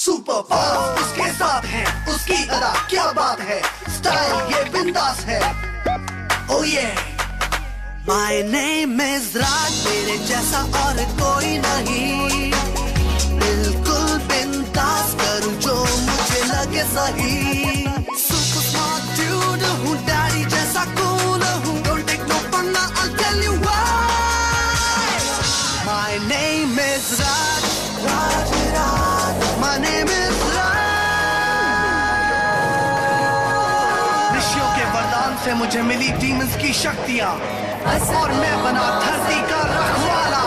Super fast उसके साथ है, उसकी अदा क्या बात है, स्टाइल ये बिंदास है। ओ ये माय नेम इज राज, मेरे जैसा और कोई नहीं, बिल्कुल बिंदास करूं जो मुझे लगे सही। सुपर स्मार्ट ड्यूड हूँ, डैडी जैसा कूल हूँ, don't take no for now, I will tell you why. My name is Raj, Raj Raj, my name is Raj. ऋषियों के वरदान से मुझे मिली डीमंस की शक्तियाँ, और मैं बना धरती का रखवाला।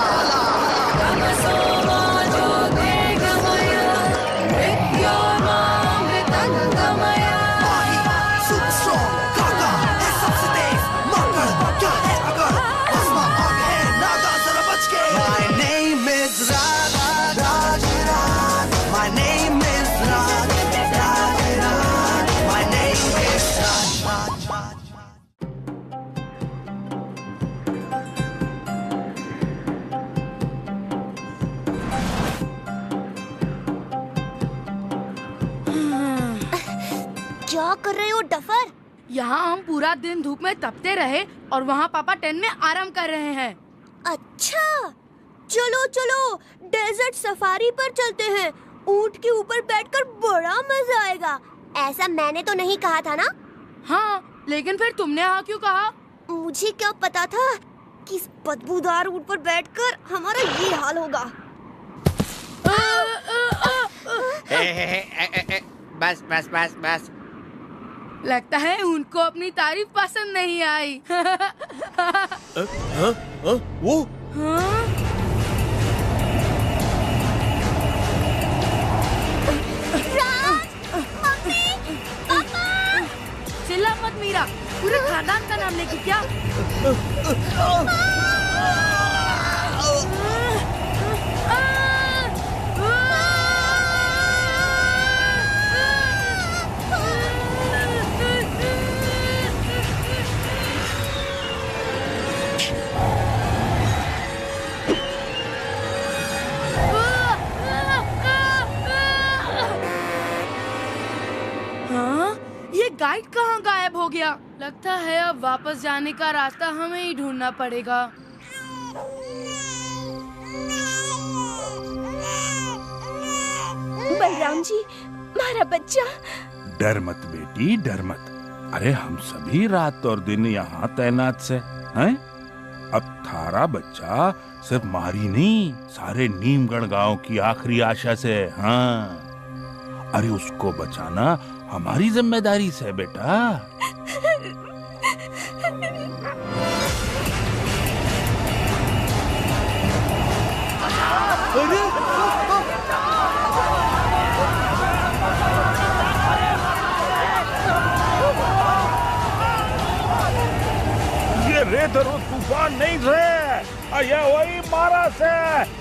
क्या कर रहे हो डफर? यहाँ हम पूरा दिन धूप में तपते रहे और वहाँ पापा टेंट में आराम कर रहे हैं। अच्छा, चलो चलो डेजर्ट सफारी पर चलते हैं। ऊंट के ऊपर बैठकर बड़ा मजा आएगा। ऐसा मैंने तो नहीं कहा था ना? हाँ, लेकिन फिर तुमने हाँ क्यों कहा? मुझे क्या पता था कि इस बदबूदार ऊंट पर बैठकर हमारा ये हाल होगा। बस बस बस बस। लगता है उनको अपनी तारीफ पसंद नहीं आई। वो चिल्ला मत मीरा, पूरे खानदान का नाम लेके क्या? गाइड कहाँ गायब हो गया? लगता है अब वापस जाने का रास्ता हमें ही ढूंढना पड़ेगा। बलराम जी, हमारा बच्चा। डर मत बेटी, डर मत। अरे हम सभी रात और दिन यहाँ तैनात से हैं। अब थारा बच्चा सिर्फ मारी नहीं, सारे नीमगढ़ गांव की आखिरी आशा से। हाँ, अरे उसको बचाना हमारी जिम्मेदारी से बेटा। ये रेत और तूफान नहीं थे, ये वही मारा से।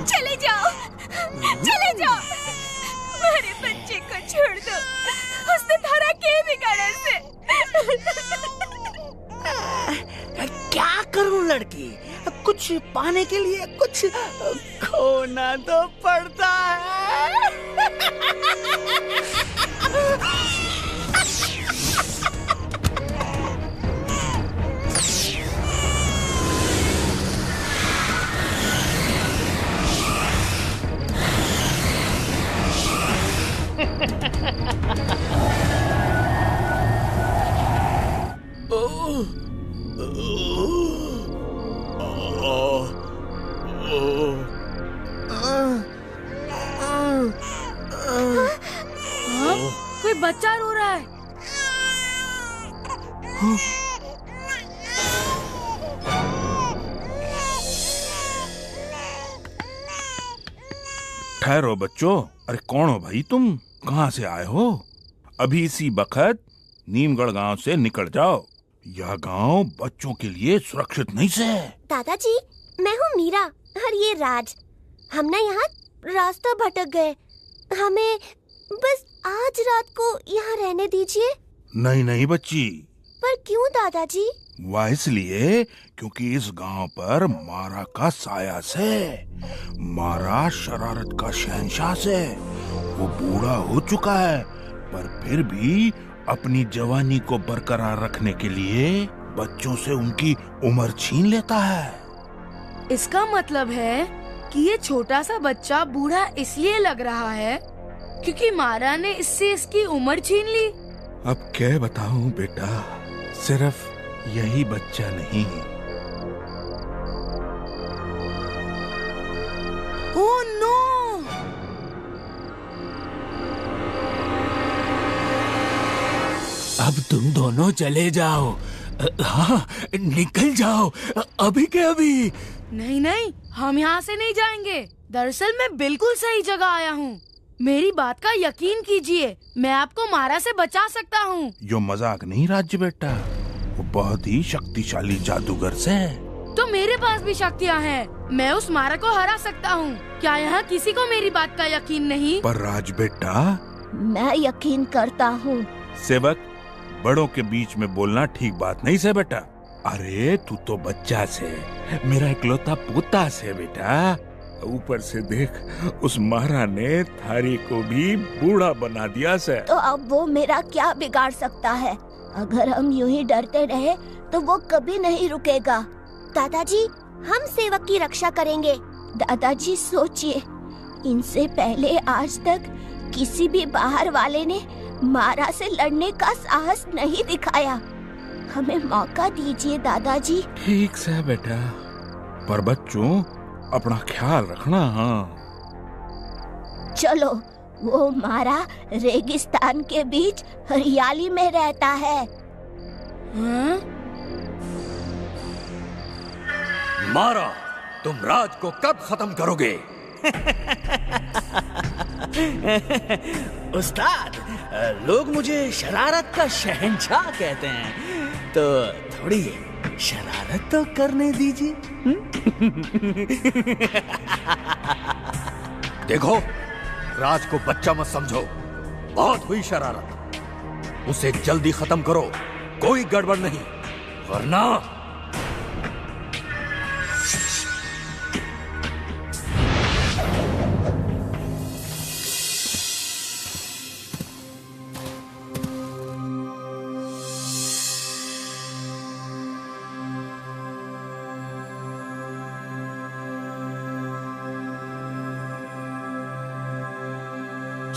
चले जाओ, चले जाओ, हमारे बच्चे को छोड़ दो। उसने धरा के बिगाड़े से। क्या करूं लड़की, कुछ पाने के लिए कुछ खोना तो पड़ता है। कोई बच्चा रो रहा है। ठहरो बच्चों, अरे कौन हो भाई तुम, कहाँ से आए हो? अभी इसी वक्त नीमगढ़ गांव से निकल जाओ, यह गांव बच्चों के लिए सुरक्षित नहीं से। दादाजी, मैं हूँ मीरा और ये राज। हम ना यहाँ रास्ता भटक गए, हमें बस आज रात को यहाँ रहने दीजिए। नहीं नहीं बच्ची। पर क्यों दादाजी? वह इसलिए क्योंकि इस गांव पर मारा का साया से, मारा शरारत का शहंशाह से। वो बूढ़ा हो चुका है पर फिर भी अपनी जवानी को बरकरार रखने के लिए बच्चों से उनकी उम्र छीन लेता है। इसका मतलब है कि ये छोटा सा बच्चा बूढ़ा इसलिए लग रहा है क्योंकि मारा ने इससे इसकी उम्र छीन ली। अब क्या बताऊं बेटा, सिर्फ यही बच्चा नहीं। Oh no! अब तुम दोनों चले जाओ। हाँ, निकल जाओ अभी के अभी। नहीं नहीं, हम यहाँ से नहीं जाएंगे। दरअसल मैं बिल्कुल सही जगह आया हूँ। मेरी बात का यकीन कीजिए, मैं आपको मारा से बचा सकता हूँ। यो मजाक नहीं राज्य बेटा, वो बहुत ही शक्तिशाली जादूगर से। तो मेरे पास भी शक्तियाँ हैं, मैं उस मारा को हरा सकता हूँ। क्या यहाँ किसी को मेरी बात का यकीन नहीं? पर राज बेटा, मैं यकीन करता हूँ। सेवक, बड़ों के बीच में बोलना ठीक बात नहीं से बेटा। अरे तू तो बच्चा से, मेरा इकलौता पोता से बेटा। ऊपर से देख, उस मारा ने थारी को भी बूढ़ा बना दिया से। तो अब वो मेरा क्या बिगाड़ सकता है? अगर हम यूं ही डरते रहे तो वो कभी नहीं रुकेगा। दादाजी, हम सेवक की रक्षा करेंगे। दादाजी सोचिए, इनसे पहले आज तक किसी भी बाहर वाले ने मारा से लड़ने का साहस नहीं दिखाया। हमें मौका दीजिए दादाजी। ठीक से बेटा, पर बच्चों अपना ख्याल रखना। हाँ चलो, वो मारा रेगिस्तान के बीच हरियाली में रहता है। हाँ? मारा, तुम राज को कब खत्म करोगे? उस्ताद, लोग मुझे शरारत का शहंशाह कहते हैं, तो थोड़ी शरारत तो करने दीजिए। देखो, राज को बच्चा मत समझो, बहुत हुई शरारत। उसे जल्दी खत्म करो, कोई गड़बड़ नहीं, वरना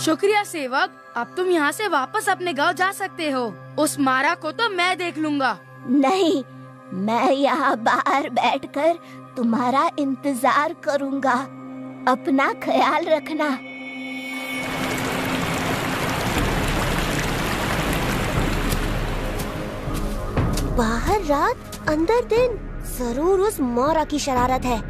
शुक्रिया सेवक, अब तुम यहाँ से वापस अपने गांव जा सकते हो। उस मारा को तो मैं देख लूंगा। नहीं, मैं यहाँ बाहर बैठकर तुम्हारा इंतजार करूँगा। अपना ख्याल रखना। बाहर रात, अंदर दिन, जरूर उस मारा की शरारत है।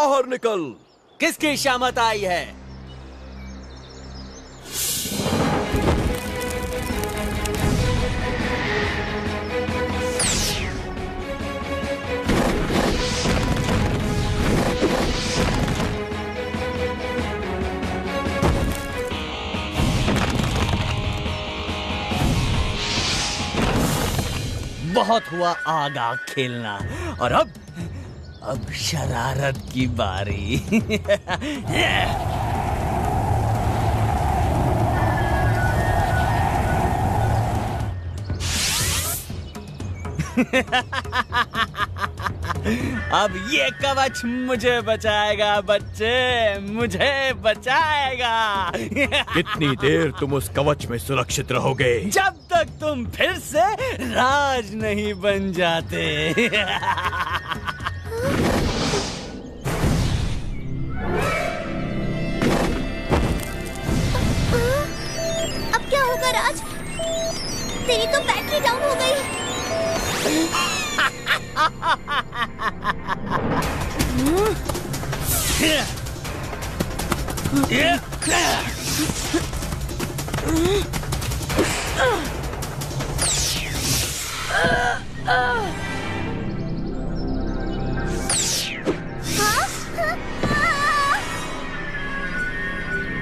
बाहर निकल। किसकी शामत आई है? बहुत हुआ आग आग खेलना, और अब शरारत की बारी। अब ये कवच मुझे बचाएगा बच्चे, मुझे बचाएगा। कितनी देर तुम उस कवच में सुरक्षित रहोगे? जब तक तुम फिर से राज नहीं बन जाते। अब क्या होगा राज? तेरी तो बैटरी डाउन हो गई।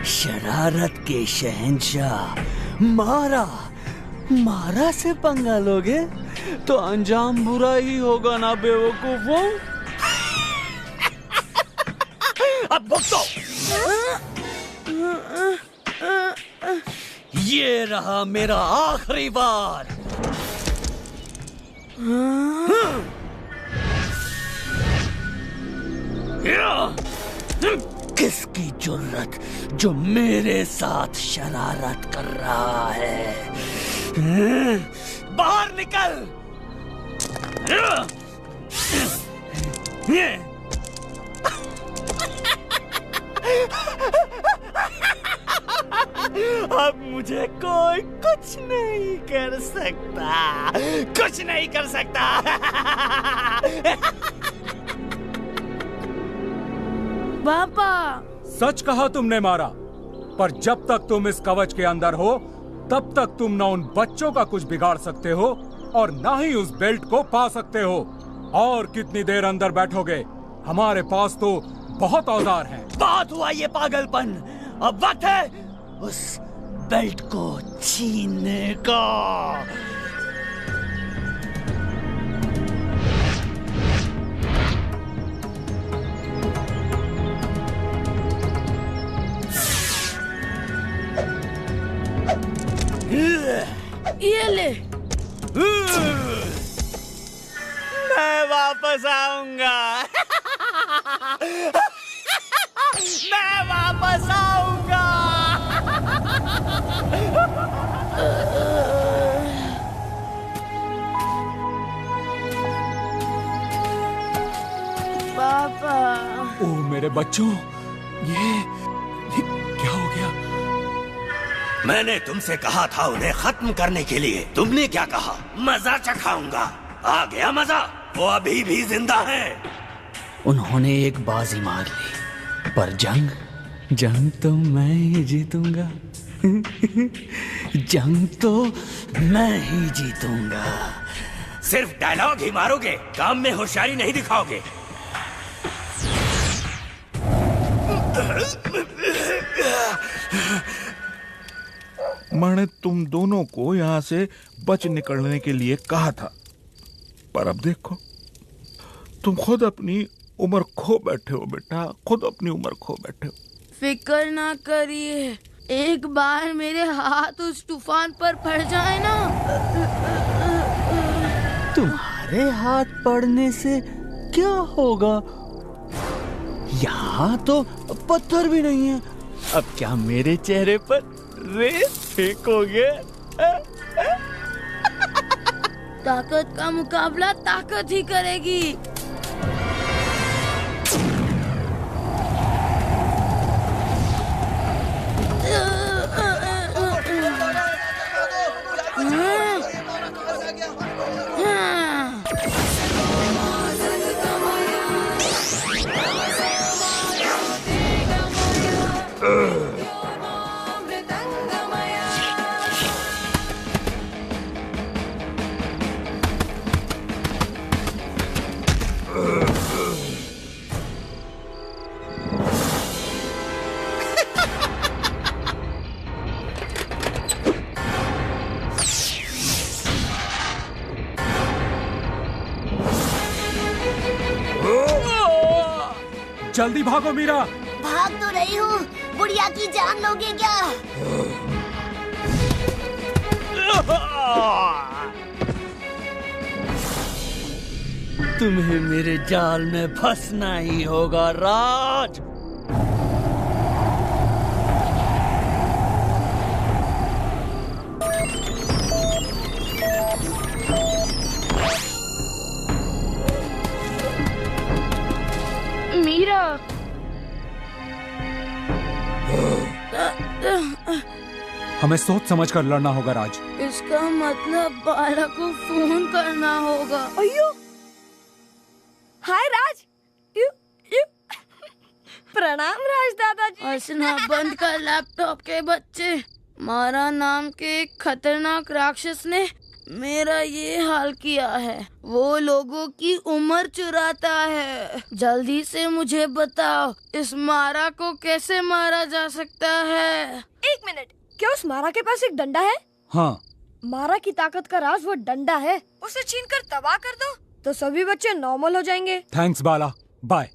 शरारत के शहंशाह मारा से पंगा लोगे तो अंजाम बुरा ही होगा ना बेवकूफों। अब भुगतो। ये रहा मेरा आखिरी बार। किसकी जुर्रत जो मेरे साथ शरारत कर रहा है? बाहर निकल। अब मुझे कोई कुछ नहीं कर सकता, कुछ नहीं कर सकता। पापा, सच कहा तुमने मारा, पर जब तक तुम इस कवच के अंदर हो तब तक तुम न उन बच्चों का कुछ बिगाड़ सकते हो और ना ही उस बेल्ट को पा सकते हो। और कितनी देर अंदर बैठोगे? हमारे पास तो बहुत औजार हैं। बहुत हुआ ये पागलपन। अब वक्त है उस बेल्ट को छीनने का। ये ले। मैं वापस आऊंगा। मैं वापस आऊंगा। पापा, ओ मेरे बच्चों, ये क्या हो गया? मैंने तुमसे कहा था उन्हें खत्म करने के लिए। तुमने क्या कहा? मजा चखाऊंगा। आ गया मजा। वो अभी भी जिंदा है। उन्होंने एक बाजी मार ली, पर जंग तो मैं ही जीतूंगा। जंग तो मैं ही जीतूंगा। सिर्फ डायलॉग ही मारोगे, काम में होशियारी नहीं दिखाओगे। मैंने तुम दोनों को यहाँ से बच निकलने के लिए कहा था, पर अब देखो तुम खुद अपनी उम्र खो बैठे हो बेटा, खुद अपनी उम्र खो बैठे हो। फिक्र ना करिए, एक बार मेरे हाथ उस तूफान पर पड़ जाए ना। तुम्हारे हाथ पड़ने से क्या होगा? यहाँ तो पत्थर भी नहीं है। अब क्या मेरे चेहरे पर रेत फेंकोगे? ताकत का मुकाबला ताकत ही करेगी। जल्दी भागो मीरा। भाग तो रही हूँ, बुढ़िया की जान लोगे क्या? तुम्हें मेरे जाल में फंसना ही होगा राज। मीरा, हमें सोच समझ कर लड़ना होगा राज। इसका मतलब बाला को फोन करना होगा। अयो, हाय राज। प्रणाम राज दादाजी। हंसना बंद कर लैपटॉप के बच्चे। मारा नाम के एक खतरनाक राक्षस ने मेरा ये हाल किया है। वो लोगों की उम्र चुराता है। जल्दी से मुझे बताओ, इस मारा को कैसे मारा जा सकता है? 1 मिनट, क्या उस मारा के पास एक डंडा है? हाँ, मारा की ताकत का राज वो डंडा है। उसे छीनकर तबाह कर दो तो सभी बच्चे नॉर्मल हो जाएंगे। थैंक्स बाला, बाय।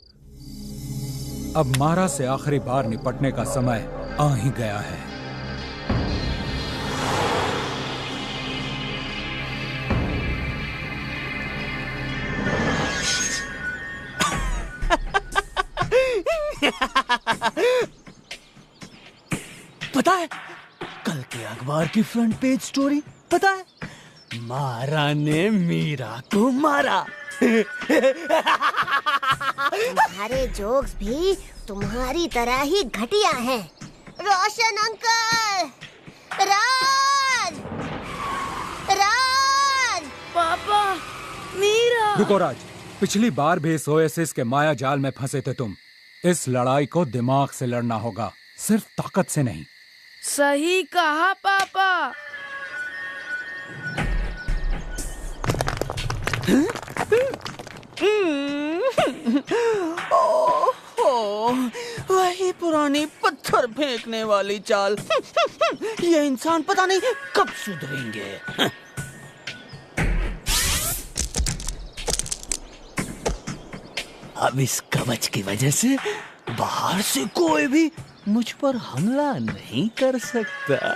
अब मारा से आखिरी बार निपटने का समय आ ही गया है। पता है कल के अखबार की फ्रंट पेज स्टोरी? पता है मारा ने मीरा को मारा। तुम्हारे जोक्स भी तुम्हारी तरह ही घटिया हैं। रोशन अंकल, राज, राज। पापा, मीरा। रुको राज, पिछली बार भी इस ओएसिस के माया जाल में फंसे थे तुम। इस लड़ाई को दिमाग से लड़ना होगा, सिर्फ ताकत से नहीं। सही कहा पापा। वही पुरानी पत्थर फेंकने वाली चाल। ये इंसान पता नहीं कब सुधरेंगे। अब इस कवच की वजह से बाहर से कोई भी मुझ पर हमला नहीं कर सकता।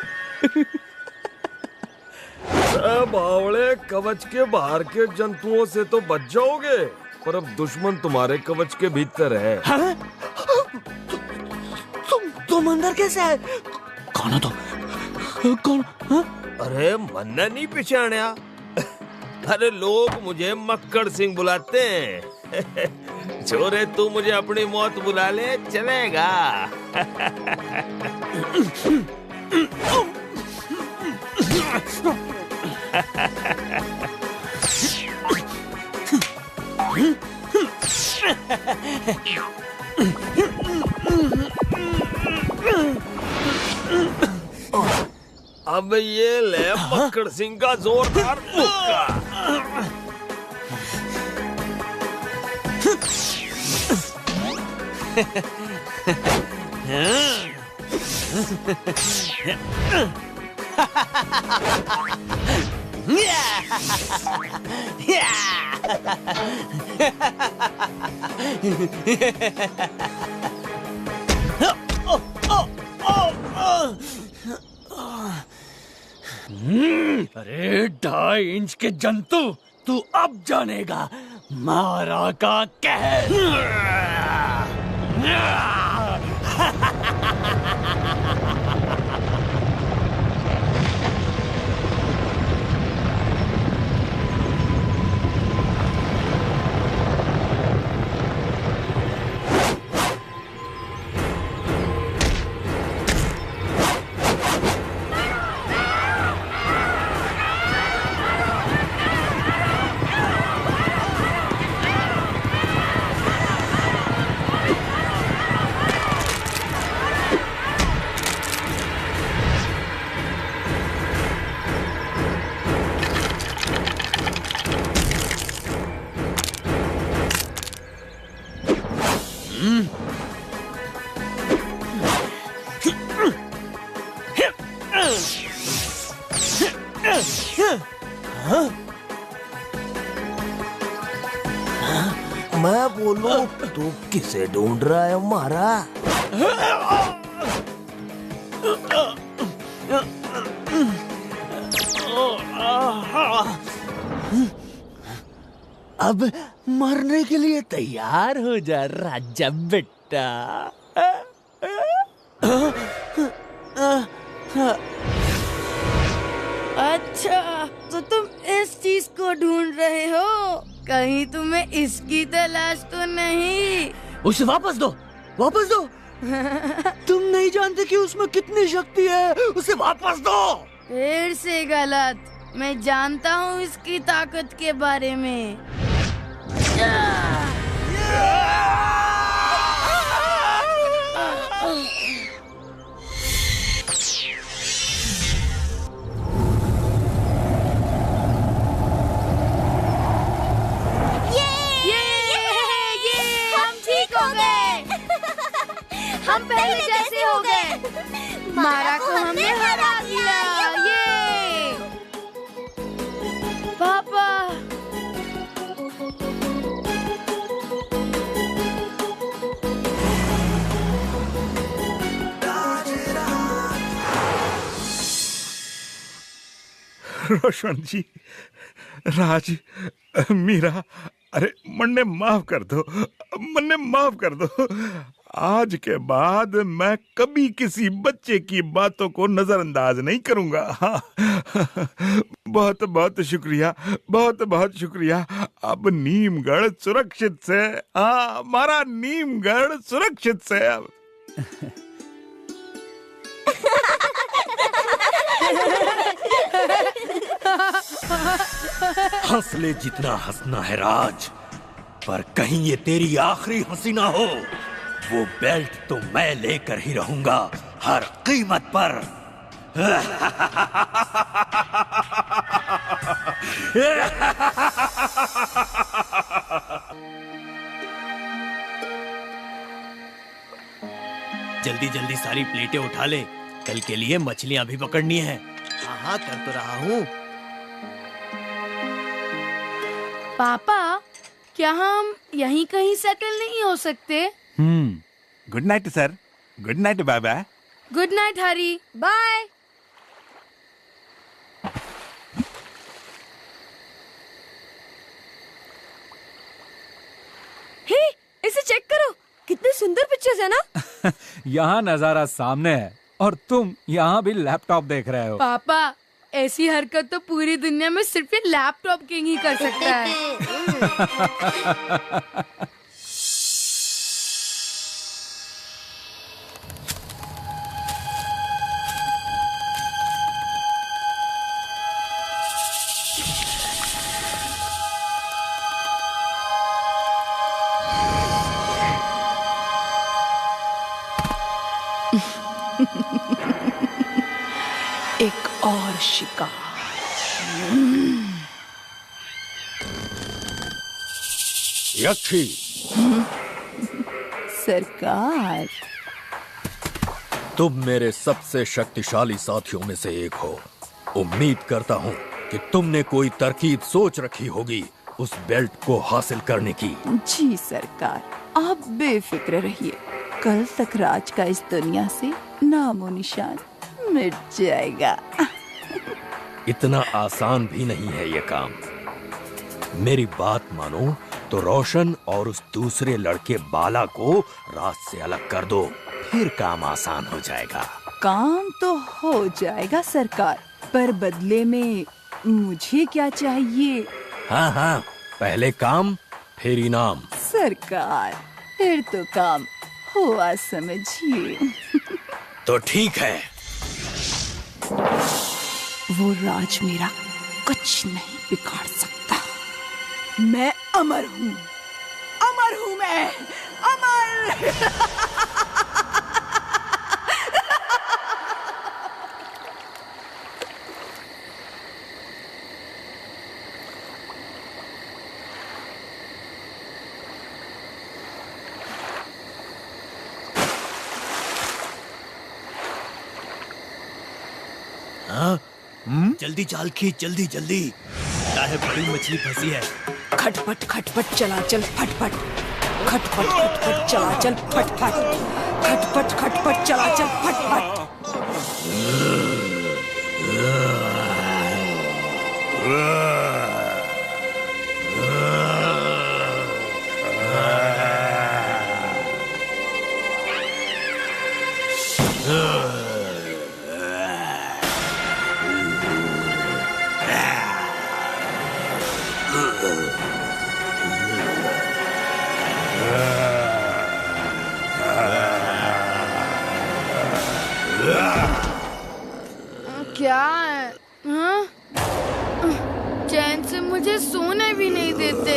बावड़े, कवच के बाहर के जंतुओं से तो बच जाओगे, पर अब दुश्मन तुम्हारे कवच के भीतर है। हाँ? तुम अंदर कैसे आए? कौन हो तुम? कौन? हाँ? अरे मन्ना नहीं पिछाड़िया। अरे लोग मुझे मक्कड़ सिंह बुलाते हैं। छोरे, तू मुझे अपनी मौत बुला ले, चलेगा? अब ये ले मक्कड़ सिंह का जोरदार मुक्का। अरे 2.5 इंच के जंतु, तू अब जानेगा मारा का कहर। मैं बोलूं तू किसे ढूंढ रहा है हमारा? अब मरने के लिए तैयार हो जा राजा बेटा। अच्छा, तो तुम इस चीज को ढूंढ रहे हो? कहीं तुम्हें इसकी तलाश तो नहीं? उसे वापस दो, वापस दो। तुम नहीं जानते कि उसमें कितनी शक्ति है, उसे वापस दो। फिर से गलत। मैं जानता हूँ इसकी ताकत के बारे में। हम पहले जैसे हो गए। मारा को हमने हरा दिया। ये पापा। रोशन जी, राज, मीरा, अरे मन्ने माफ कर दो, मन्ने माफ कर दो। आज के बाद मैं कभी किसी बच्चे की बातों को नजरअंदाज नहीं करूंगा। बहुत बहुत शुक्रिया, बहुत बहुत शुक्रिया। अब नीमगढ़ सुरक्षित से, हाँ, हमारा नीमगढ़ सुरक्षित से अब। हंस ले जितना हंसना है राज, पर कहीं ये तेरी आखिरी हंसी ना हो। वो बेल्ट तो मैं लेकर ही रहूंगा हर कीमत पर। जल्दी जल्दी सारी प्लेटें उठा ले, कल के लिए मछलियां भी पकड़नी है। हाँ हाँ, कर तो रहा हूँ। पापा, क्या हम यहीं कहीं सेटल नहीं हो सकते? Good night sir, good night baba. Good night Hari, bye. Hey, इसे चेक करो, कितने सुंदर पिक्चर्स है ना। यहाँ नजारा सामने है और तुम यहाँ भी लैपटॉप देख रहे हो। पापा, ऐसी हरकत तो पूरी दुनिया में सिर्फ ये लैपटॉप किंग ही कर सकता है। एक और शिकार। यक्षी। सरकार, तुम मेरे सबसे शक्तिशाली साथियों में से एक हो। उम्मीद करता हूँ कि तुमने कोई तरकीब सोच रखी होगी उस बेल्ट को हासिल करने की। जी सरकार, आप बेफिक्र रहिए, कल तक राज का इस दुनिया से नामो निशान मिट जाएगा। इतना आसान भी नहीं है ये काम। मेरी बात मानो तो रोशन और उस दूसरे लड़के बाला को राज से अलग कर दो, फिर काम आसान हो जाएगा। काम तो हो जाएगा सरकार, पर बदले में मुझे क्या चाहिए? हाँ हाँ, पहले काम फिर इनाम। सरकार, फिर तो काम हुआ समझिए। तो ठीक है। वो राज मेरा कुछ नहीं बिगाड़ सकता। मैं अमर हूँ, अमर हूँ मैं, अमर। हाँ? जल्दी जाल खींच, जल्दी जल्दी। है बड़ी मछली फंसी है। खटपट खटपट चलाचल फटफट, खटपट खटपट चलाचल फटफट, खटपट खटपट चलाचल फटफट। क्या है? हाँ? चैन से मुझे सोने भी नहीं देते।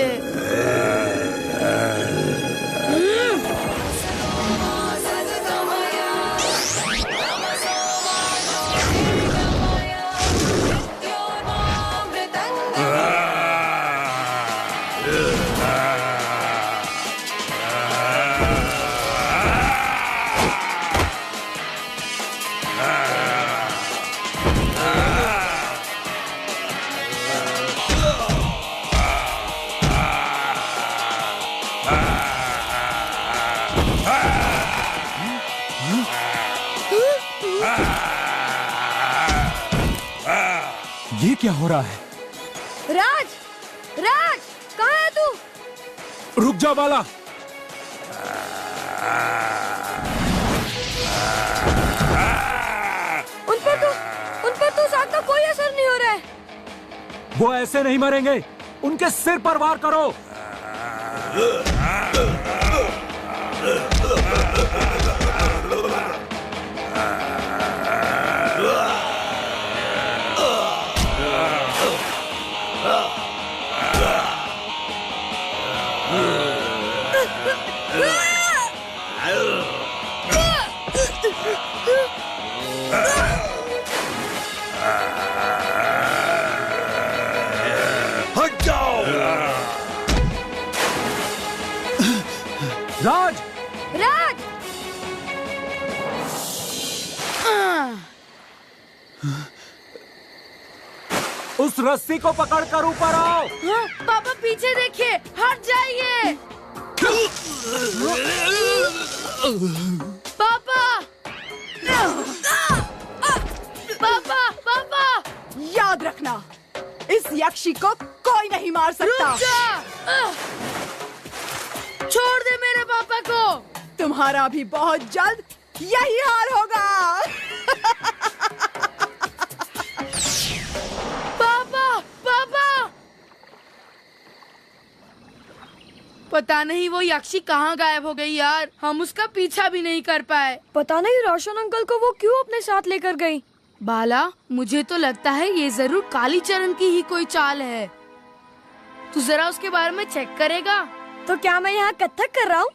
ये क्या हो रहा है? राज, राज, कहाँ है तू? रुक जा बाला। उन पर तो साग का कोई असर नहीं हो रहा है। वो ऐसे नहीं मरेंगे, उनके सिर पर वार करो। हट जाओ। राज, राज, उस रस्सी को पकड़कर ऊपर आओ। हाँ, पापा पीछे देखिए, हट जाइए। पापा, पापा, पापा, याद रखना, इस यक्षी को कोई नहीं मार सकता। रुक जा। छोड़ दे मेरे पापा को। तुम्हारा भी बहुत जल्द यही हाल होगा। पापा, पापा, पता नहीं वो यक्षी कहाँ गायब हो गई यार। हम उसका पीछा भी नहीं कर पाए। पता नहीं रोशन अंकल को वो क्यों अपने साथ लेकर गई। बाला, मुझे तो लगता है ये जरूर कालीचरण की ही कोई चाल है। तू जरा उसके बारे में चेक करेगा? तो क्या मैं यहाँ कथक कर रहा हूँ?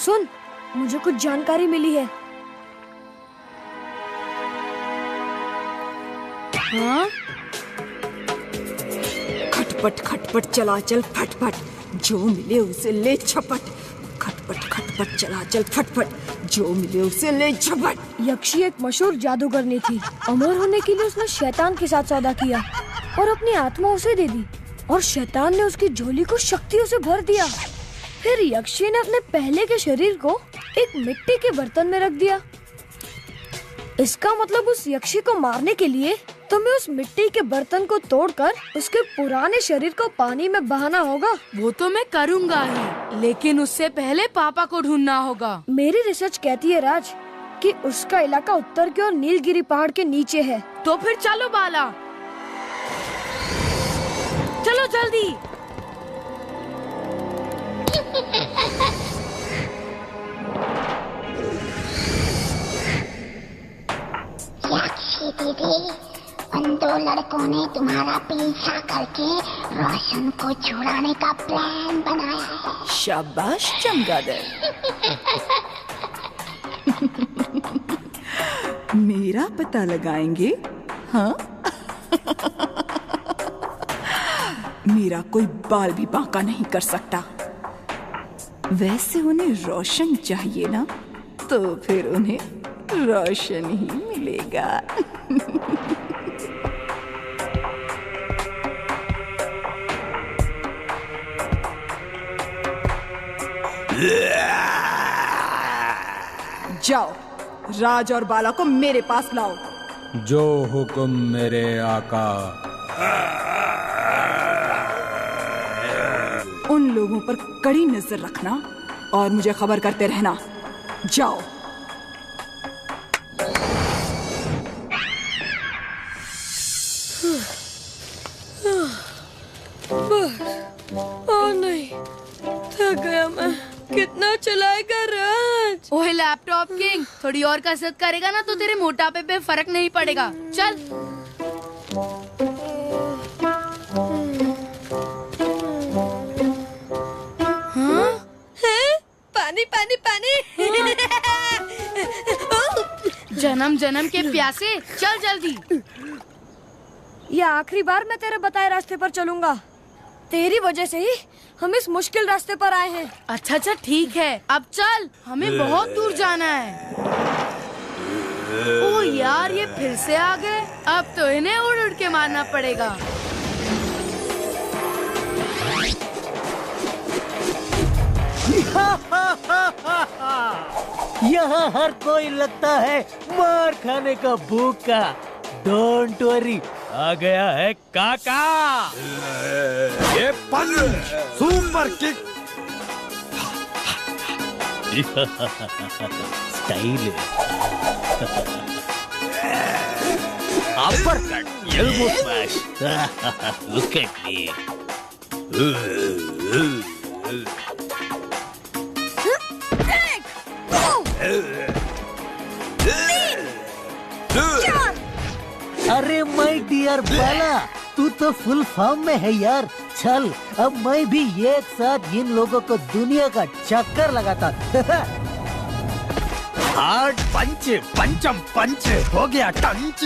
सुन, मुझे कुछ जानकारी मिली है। हाँ? खटपट खटपट चलाचल फटफट, जो मिले उसे ले झपट, खटपट खटपट चलाचल फटफट, जो मिले उसे ले झपट। यक्षी एक मशहूर जादूगरनी थी। अमर होने के लिए उसने शैतान के साथ सौदा किया और अपनी आत्मा उसे दे दी, और शैतान ने उसकी झोली को शक्तियों से भर दिया। फिर यक्षी ने अपने पहले के शरीर को एक मिट्टी के बर्तन में रख दिया। इसका मतलब उस यक्षी को मारने के लिए तुम्हें उस मिट्टी के बर्तन को तोड़कर उसके पुराने शरीर को पानी में बहाना होगा। वो तो मैं करूँगा ही, लेकिन उससे पहले पापा को ढूंढना होगा। मेरी रिसर्च कहती है राज कि उसका इलाका उत्तर की ओर नीलगिरी पहाड़ के नीचे है। तो फिर चलो बाला, चलो जल्दी। यक्षी दीदी, उन दो लड़कों ने तुम्हारा पीछा करके रोशन को छुड़ाने का प्लान बनाया है। शाबाश चमगादड़। मेरा पता लगाएंगे, हाँ? मेरा कोई बाल भी बांका नहीं कर सकता। वैसे उन्हें रोशन चाहिए ना, तो फिर उन्हें रोशन ही मिलेगा। जाओ, राज और बाला को मेरे पास लाओ। जो हुक्म मेरे आका। उन लोगों पर कड़ी नजर रखना और मुझे खबर करते रहना। जाओ। ओह नहीं, थक गया मैं। कितना चलाएगा राज? ओए लैपटॉप किंग, थोड़ी और कसरत करेगा ना तो तेरे मोटापे पे फर्क नहीं पड़ेगा। चल। हाँ? पानी पानी पानी। जन्म जन्म के प्यासे, चल जल्दी। ये आखिरी बार मैं तेरे बताए रास्ते पर चलूंगा। तेरी वजह से ही हम इस मुश्किल रास्ते पर आए हैं। अच्छा अच्छा ठीक है, अब चल, हमें बहुत दूर जाना है। ओ यार, ये फिर से आ गए। अब तो इन्हें उड़ उड़ के मारना पड़ेगा। यहाँ हर कोई लगता है मार खाने का भूखा। डोंट वरी, आ गया है काका। ये punch super kick. Style uppercut, elbow smash. Look at me. अरे माय डियर बाला, तू तो फुल फॉर्म में है यार। चल, अब मैं भी एक साथ इन लोगों को दुनिया का चक्कर लगाता। हार्ड पंच, पंचम पंच, हो गया टंच।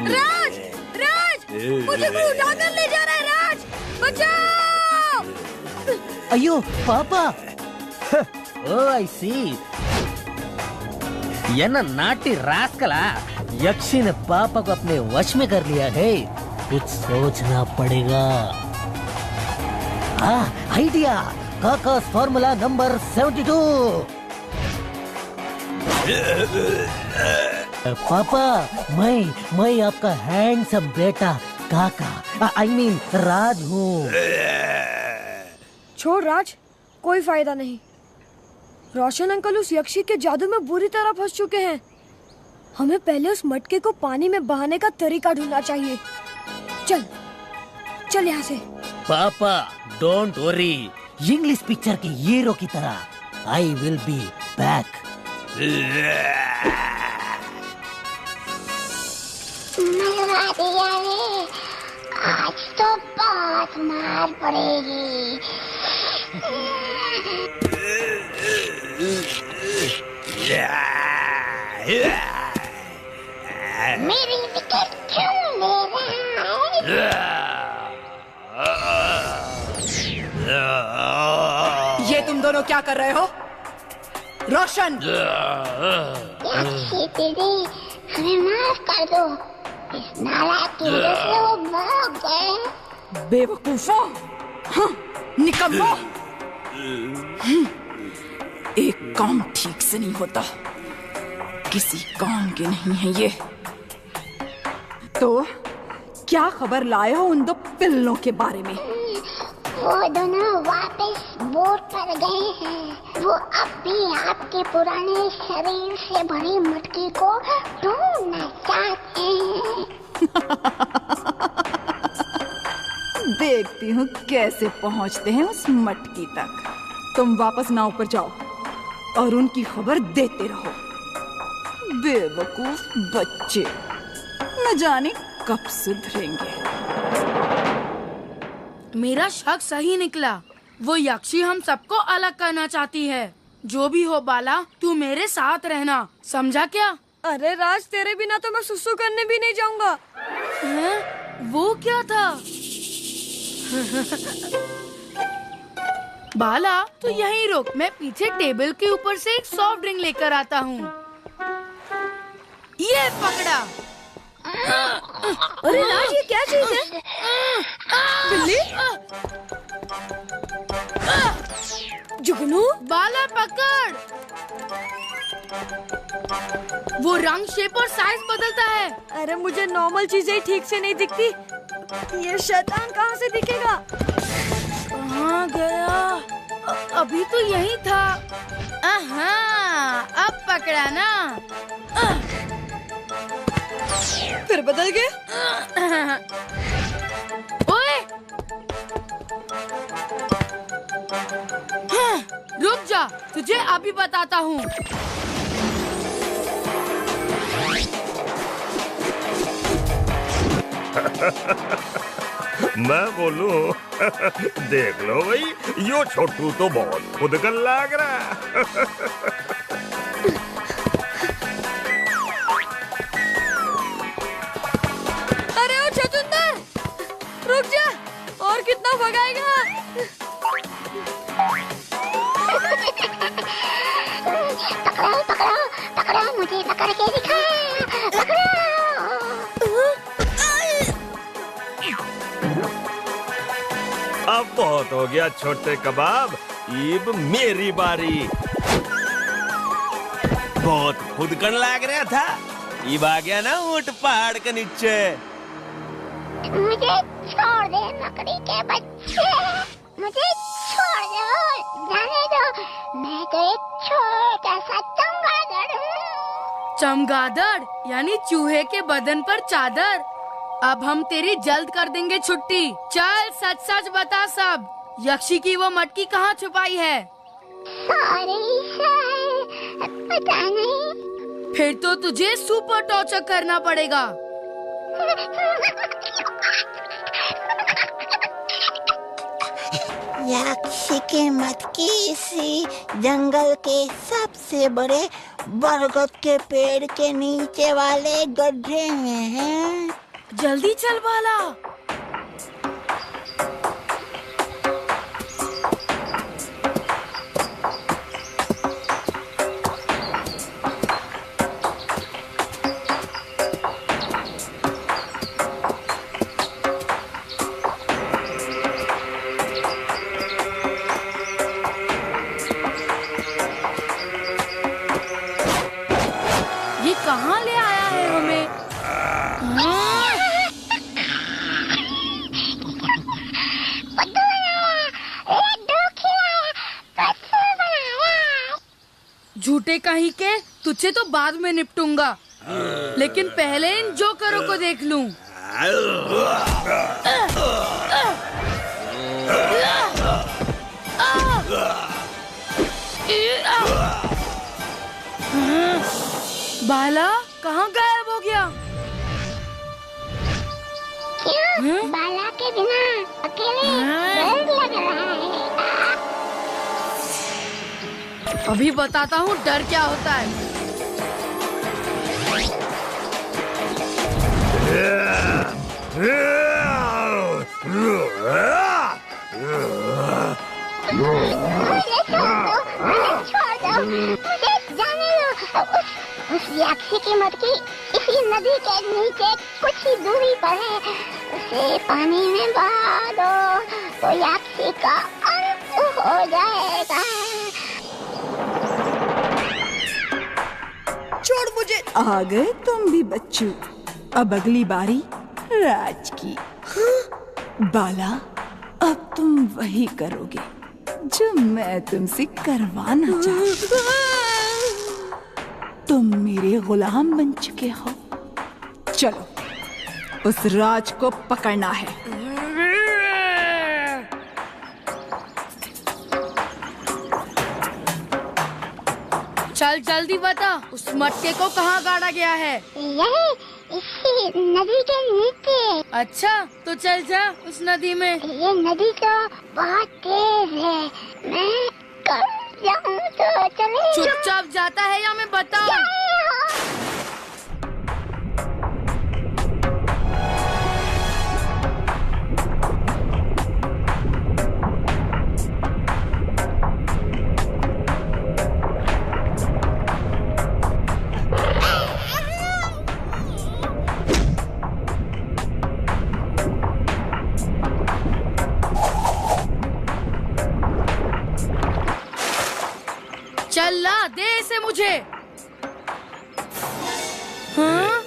राज, राज, मुझे वो उठाकर ले जा रहा है। राज, बचाओ! अयो पापा। ओह आई सी। ये ना नाटी रास्कला, यक्षी ने पापा को अपने वश में कर लिया है। कुछ सोचना पड़ेगा। हाँ, आइडिया। काका's formula number 72। पापा, मैं आपका हैंडसम बेटा काका, आई मीन राज हूँ। छोड़ राज, कोई फायदा नहीं। रोशन अंकल उस यक्षी के जादू में बुरी तरह फंस चुके हैं। हमें पहले उस मटके को पानी में बहाने का तरीका ढूंढना चाहिए। चल चल यहाँ से। पापा, डोंट वरी, इंग्लिश पिक्चर के हीरो की तरह आई विल बी बैक। मरवा दिया रे, आज तो बहुत मार पड़ेगी। मेरी विकेट क्यों ले रहा है? ये तुम दोनों क्या कर रहे हो? रोशन! यक्षी दीदी, हमें माफ कर दो। इस नालायक की वजह से वो भाग गए। बेवकूफों! हाँ, निकम्मो! एक काम ठीक से नहीं होता, किसी काम के नहीं है ये। तो क्या खबर लाए हो उन दो पिल्लों के बारे में? वो दोनों वापस बोट पर गए हैं। वो अब भी आपके पुराने शरीर से भरी मटकी को ढूंढना चाहते हैं। देखती हूँ कैसे पहुँचते हैं उस मटकी तक। तुम वापस नाव पर जाओ और उनकी खबर देते रहो। बेवकूफ बच्चे, न जाने कब सुधरेंगे। मेरा शक सही निकला। वो यक्षी हम सबको अलग करना चाहती है। जो भी हो बाला, तू मेरे साथ रहना, समझा क्या? अरे राज, तेरे बिना तो मैं सुसु करने भी नहीं जाऊंगा। हैं? वो क्या था? बाला, तू यहीं रुक, मैं पीछे टेबल के ऊपर से एक सॉफ्ट ड्रिंक लेकर आता हूँ। ये पकड़ा। अरे राज, ये क्या चीज है? बिल्ली? जुगनू? बाला पकड़। वो रंग, शेप और साइज बदलता है। अरे मुझे नॉर्मल चीजें ठीक से नहीं दिखती, ये शैतान कहाँ से दिखेगा? कहाँ गया? अभी तो यही था। अब पकड़ा ना। फिर बदल गया। ओए! रुक जा, तुझे अभी बताता हूँ। मैं बोलूं देख लो भाई, यो छोटू तो बहुत खुद का लाग रहा है। अरे ओ छछूंदर, रुक जा, और कितना भगाएगा? पकड़ो पकड़ो पकड़ो, मुझे पकड़ के दिखा, पकड़ो। अब बहुत हो गया छोटे कबाब, अब मेरी बारी। बहुत खुदकन लाग रहा था, अब आ गया ना ऊंट पहाड़ के नीचे। मुझे छोड़ दे मकड़ी के बच्चे, मुझे छोड़ दो, जाने दो। मैं तो एक छोटा सा चमगादड़ हूँ। चमगादड़ यानी चूहे के बदन पर चादर। अब हम तेरी जल्द कर देंगे छुट्टी। चल सच सच बता सब, यक्षी की वो मटकी कहाँ छुपाई है? सॉरी सर, पता नहीं। फिर तो तुझे सुपर टॉर्चर करना पड़ेगा। यक्षी की मटकी इसी जंगल के सबसे बड़े बरगद के पेड़ के नीचे वाले गड्ढे में है। जल्दी चल बाला। ये कहाँ ले आया है हमें? झूठे कहीं के, तुझे तो बाद में निपटूंगा, लेकिन पहले इन जोकरों को देख लूं। बाला कहाँ गायब हो गया? क्यों? बाला के बिना अकेले डर लग रहा है। अभी बताता हूँ डर क्या होता है। मुझे जाने दो। उस यक्षी की मटकी इसी नदी के नीचे कुछ ही दूरी पर है। उसे पानी में बहा दो तो यक्षी का अंत हो जाएगा। छोड़ मुझे। आ गए तुम भी बच्चू, अब अगली बारी राज की। बाला, अब तुम वही करोगे जो मैं तुमसे करवाना चाहती। तुम मेरे गुलाम बन चुके हो। चलो, उस राज को पकड़ना है। चल जल्दी बता, उस मटके को कहाँ गाड़ा गया है? यही इसी नदी के नीचे। अच्छा, तो चल जा उस नदी में। ये नदी तो बहुत तेज है, मैं कब जाऊँ तो चले। चुपचाप जाता है या मैं बताऊँ? चल ला, दे इसे मुझे। हाँ?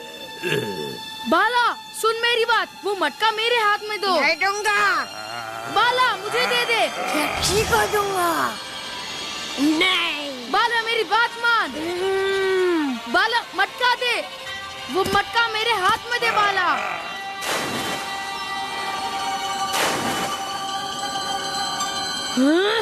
बाला सुन मेरी बात, वो मटका मेरे हाथ में दो। नहीं दूंगा। बाला मुझे दे दे। यक्षी को दूंगा। नहीं। बाला मेरी बात मान। बाला मटका दे, वो मटका मेरे हाथ में दे बाला। हाँ?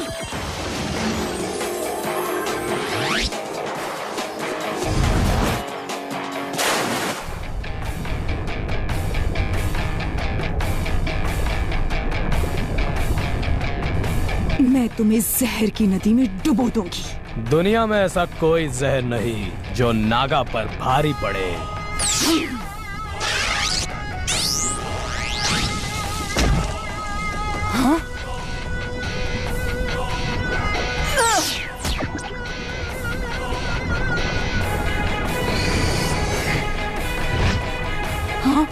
मैं तुम्हें जहर की नदी में डुबो दूंगी। दुनिया में ऐसा कोई जहर नहीं जो नागा पर भारी पड़े। हाँ? हाँ?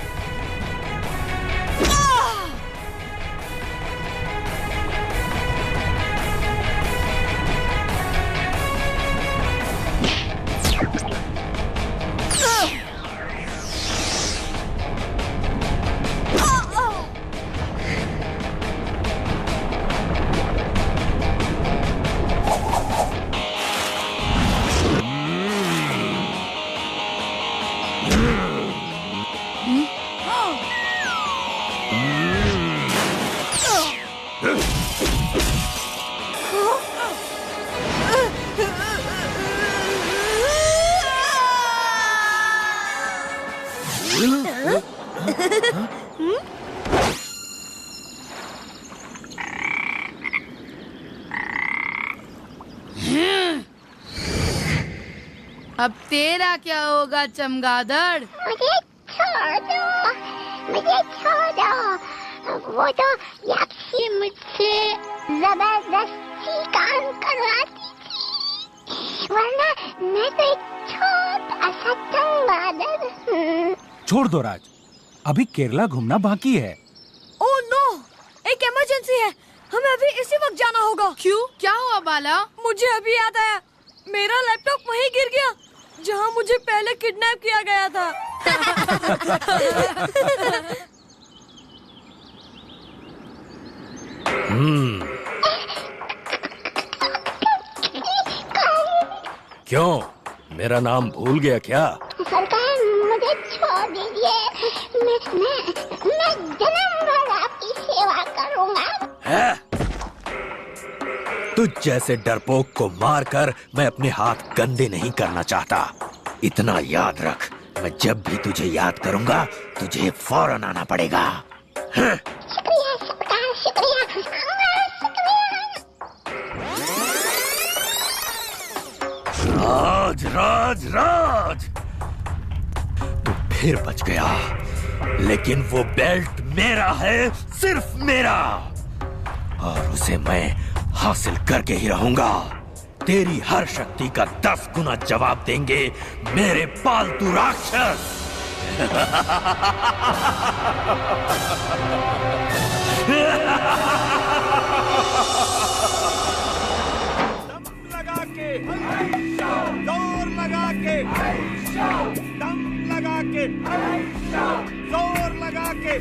अब तेरा क्या होगा चमगादड़? मुझे छोड़ दो, मुझे छोड़ दो। वो तो यक्षी मुझसे जबरदस्ती काम करवाती थी, वरना मैं तो एक छोटा सा चमगादड़ हूँ। छोड़ दो राज, अभी केरला घूमना बाकी है। ओह नो, एक इमरजेंसी है, हमें अभी इसी वक्त जाना होगा। क्यों, क्या हुआ बाला? मुझे अभी याद आया, मेरा लैपटॉप वहीं गिर गया जहाँ मुझे पहले किडनैप किया गया था। क्यों, मेरा नाम भूल गया क्या? सरकार मुझे छोड़ दीजिए, मैं जन्म भर आपकी सेवा करूँगा। है? तुझ जैसे डरपोक को मारकर मैं अपने हाथ गंदे नहीं करना चाहता। इतना याद रख, मैं जब भी तुझे याद करूंगा तुझे फौरन आना पड़ेगा। हाँ? शुक्रिया सरकार, शुक्रिया, राज राज राज, तू फिर बच गया, लेकिन वो बेल्ट मेरा है, सिर्फ मेरा, और उसे मैं हासिल करके ही रहूंगा। तेरी हर शक्ति का 10 गुना जवाब देंगे मेरे पालतू राक्षस। लगा के, जोर लगा के, दम लगा के, जोर लगा के।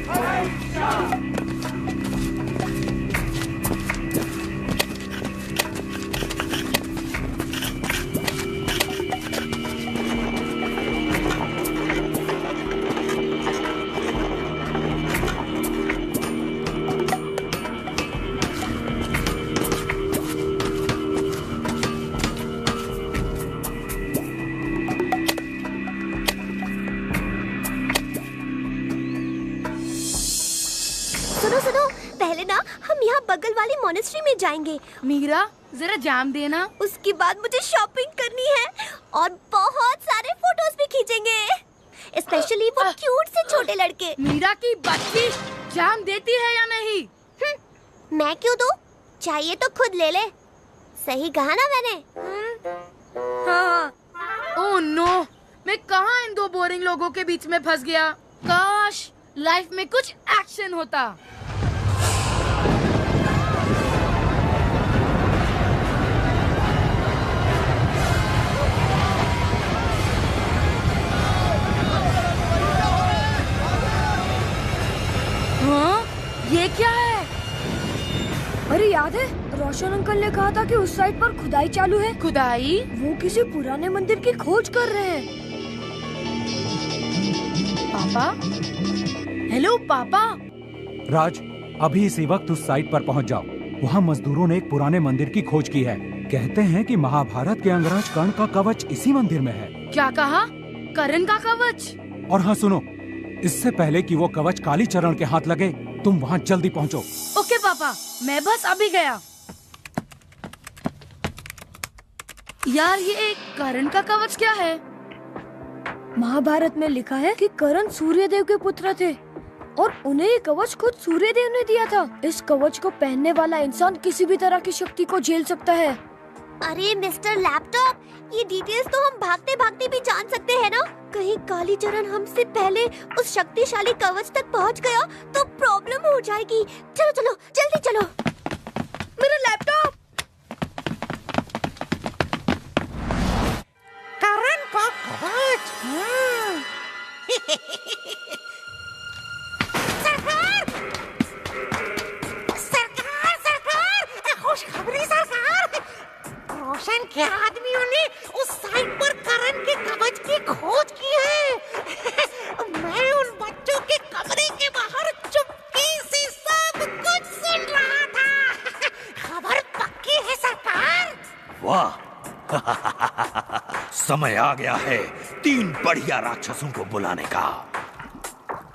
सुनो, पहले ना हम यहाँ बगल वाली मोनेस्ट्री में जाएंगे। मीरा जरा जाम देना। उसके बाद मुझे शॉपिंग करनी है और बहुत सारे फोटोज भी खींचेंगे, स्पेशली वो क्यूट से छोटे लड़के। मीरा की बच्ची जाम देती है या नहीं? मैं क्यों दूं? चाहिए तो खुद ले ले। सही कहा ना मैंने? हाँ। ओह नो, मैं कहाँ इन दो बोरिंग लोगों के बीच में फंस गया। काश लाइफ में कुछ एक्शन होता। रोशन अंकल ने कहा था कि उस साइड पर खुदाई चालू है। खुदाई? वो किसी पुराने मंदिर की खोज कर रहे हैं। पापा? हेलो पापा। राज, अभी इसी वक्त उस साइट पर पहुंच जाओ। वहाँ मजदूरों ने एक पुराने मंदिर की खोज की है। कहते हैं कि महाभारत के अंगराज कर्ण का कवच इसी मंदिर में है। क्या कहा? कर्ण का कवच? और हाँ सुनो, इससे पहले कि वो कवच कालीचरण के हाथ लगे, तुम वहाँ जल्दी पहुँचो। ओके पापा, मैं बस अभी गया। यार ये कर्ण का कवच क्या है? महाभारत में लिखा है कि कर्ण सूर्यदेव के पुत्र थे और उन्हें ये कवच खुद सूर्यदेव ने दिया था। इस कवच को पहनने वाला इंसान किसी भी तरह की शक्ति को झेल सकता है। अरे मिस्टर लैपटॉप, ये डिटेल्स तो हम भागते भागते भी जान सकते हैं ना? कहीं कालीचरण हमसे पहले उस शक्तिशाली कवच तक पहुंच गया तो प्रॉब्लम हो जाएगी। चलो चलो जल्दी चलो। मेरा लैपटॉप। करण का कवच। सरकार! सरकार! सरकार! खुशखबरी सरकार! रोशन के आदमियों ने उस साइट पर करण के कवच की खोज की है। मैं उन बच्चों के कमरे के बाहर चुपके से सब कुछ सुन रहा था। खबर पक्की है सरकार। वाह! समय आ गया है 3 बढ़िया राक्षसों को बुलाने का।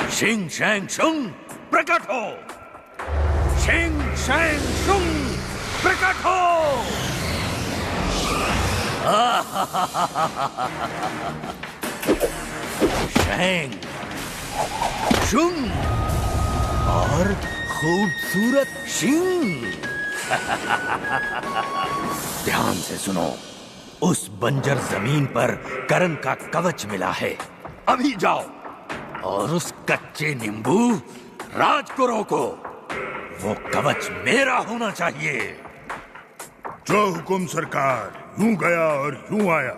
शिंग शैंग शुंग प्रकट हो। शिंग शैंग शुंग प्रकट हो। शैंग शुंग और खूबसूरत शिंग। ध्यान से सुनो, उस बंजर जमीन पर कर्ण का कवच मिला है। अभी जाओ और उस कच्चे नींबू राज को रोको। वो कवच मेरा होना चाहिए। जो हुकुम सरकार। यूं गया और यूं आया।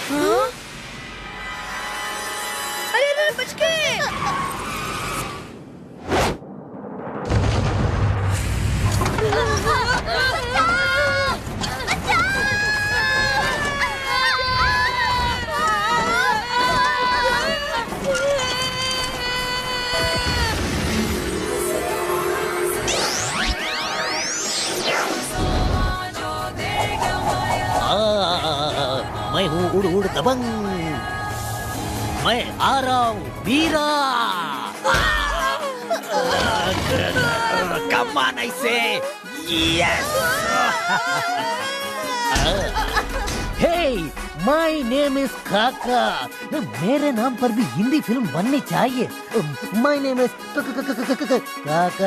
हाँ? अरे बच गए। मैं हूँ उड़ उड़ दबंग। मैं आ रहा हूँ वीरा। कम ऑन ऐसे। Yes. Hey, my name is Kaka. मेरे नाम पर भी हिंदी फिल्म बननी चाहिए। माय नेम इज काका।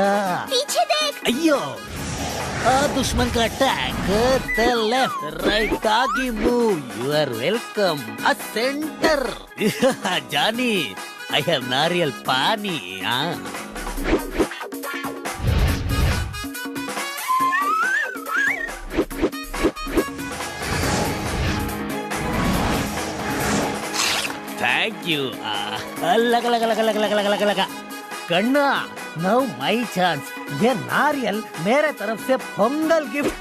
पीछे देख। अयो, दुश्मन का अटैक। द लेफ्ट राइट आगे move. You are welcome. A centre. जानी, I have nariyal pani. Thank you. लगा लगा लगा लगा लगा लगा लगा। कन्ना, नाउ माय चांस। ये नारियल मेरे तरफ से पोंगल गिफ्ट।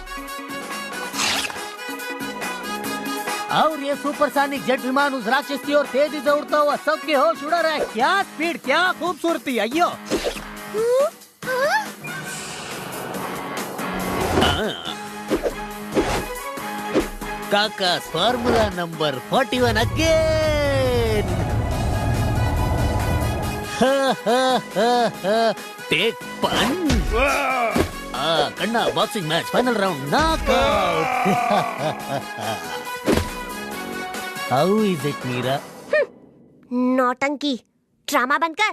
और ये सुपरसोनिक जेट विमान उस राक्षस की ओर तेजी से उड़ता हुआ सबके होश उड़ा रहा है। क्या स्पीड, क्या खूबसूरती। अयो, Kaka formula number 41 again. Take punch. Kanna, boxing match final round knockout. How is it Meera? नौटंकी, ड्रामा बंद कर।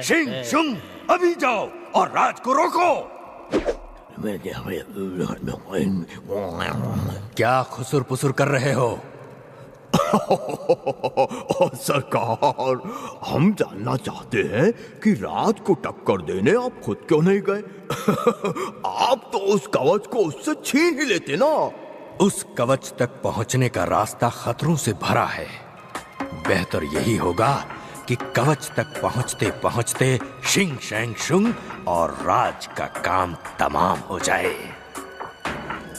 शिंग शुंग, अभी जाओ और राज को रोको। क्या खुसुर पुसुर कर रहे हो? सरकार, हम जानना चाहते हैं कि राज को टक्कर देने आप खुद क्यों नहीं गए? आप तो उस कवच को उससे छीन ही लेते ना। उस कवच तक पहुंचने का रास्ता खतरों से भरा है। बेहतर यही होगा कि कवच तक पहुंचते पहुंचते शिंग शैंग शुंग और राज का काम तमाम हो जाए।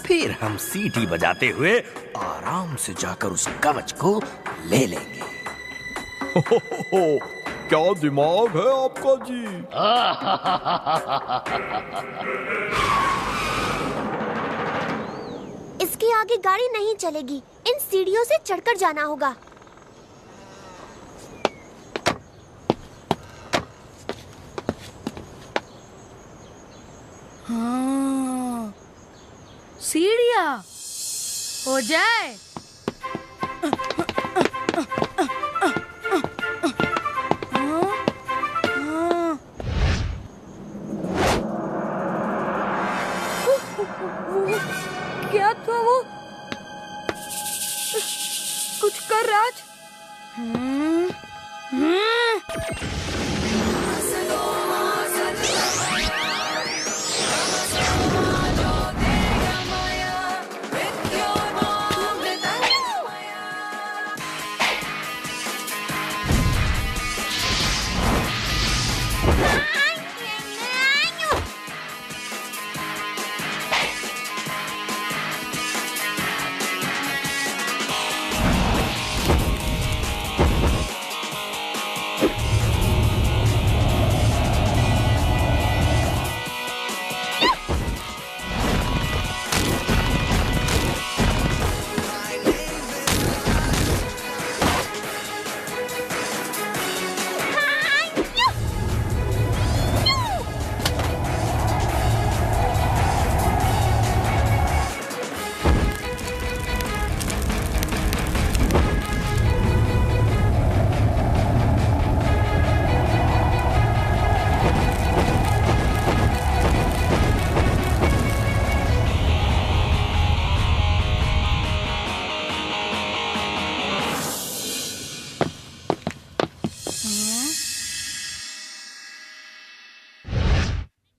फिर हम सीटी बजाते हुए आराम से जाकर उस कवच को ले लेंगे। क्या दिमाग है आपका जी? इसके आगे गाड़ी नहीं चलेगी, इन सीढ़ियों से चढ़कर जाना होगा। हाँ, सीढ़ियाँ हो जाए। क्या था वो? कुछ कर राज।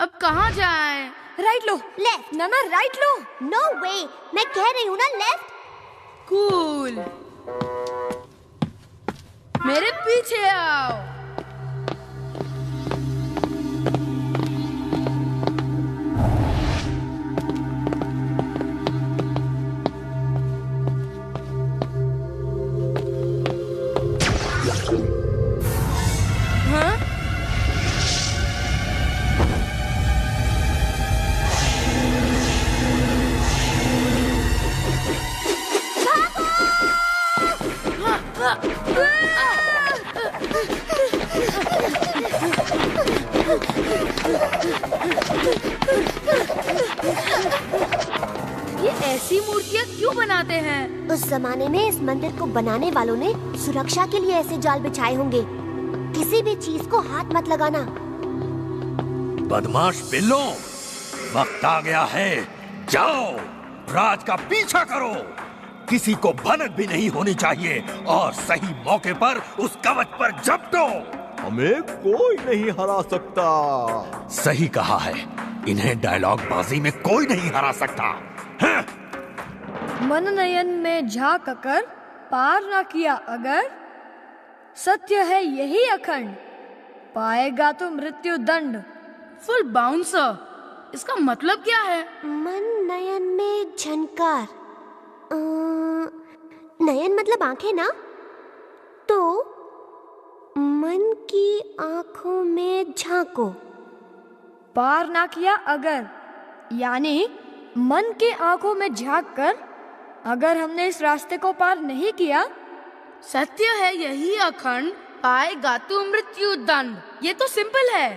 अब कहाँ जाए? राइट लो। लेफ्ट। ना ना राइट लो। नो वे, मैं कह रही हूँ ना लेफ्ट। कूल, मेरे पीछे आओ। ये ऐसी मूर्तियाँ क्यों बनाते हैं? उस जमाने में इस मंदिर को बनाने वालों ने सुरक्षा के लिए ऐसे जाल बिछाए होंगे। किसी भी चीज को हाथ मत लगाना। बदमाश बिल्लों, वक्त आ गया है, जाओ राज का पीछा करो। किसी को भनक भी नहीं होनी चाहिए और सही मौके पर उस कवच पर झपटो। हमें कोई नहीं हरा सकता। सही कहा है, इन्हें डायलॉग बाजी में कोई नहीं हरा सकता। मन नयन में झांक कर पार ना किया अगर, सत्य है यही अखंड, पाएगा तो मृत्यु दंड। फुल बाउंसर, इसका मतलब क्या है? मन नयन में झनकार, नयन मतलब आंखें ना, तो मन की आंखों में झांको। पार ना किया अगर, यानी मन के आंखों में झांक कर अगर हमने इस रास्ते को पार नहीं किया, सत्य है यही अखंड, पाएगा तो मृत्यु दंड। ये तो सिंपल है,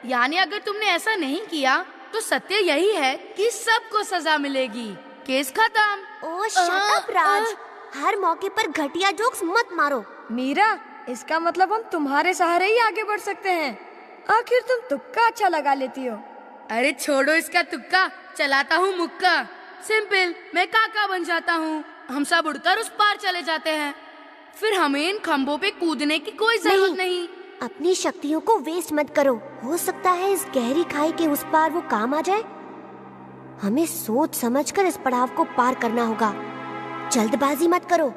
यानी अगर तुमने ऐसा नहीं किया तो सत्य यही है कि सबको सजा मिलेगी। केस खत्म। ओह शट अप राज, हर मौके पर घटिया जोक्स मत मारो। मीरा, इसका मतलब हम तुम्हारे सहारे ही आगे बढ़ सकते हैं। आखिर तुम तुक्का अच्छा लगा लेती हो। अरे छोड़ो इसका तुक्का, चलाता हूँ मुक्का। सिंपल, मैं काका बन जाता हूँ, हम सब उड़कर उस पार चले जाते हैं। फिर हमें इन खंभों पे कूदने की कोई जरूरत नहीं। अपनी शक्तियों को वेस्ट मत करो, हो सकता है इस गहरी खाई के उस पार वो काम आ जाए। हमें सोच समझकर इस पड़ाव को पार करना होगा, जल्दबाजी मत करो।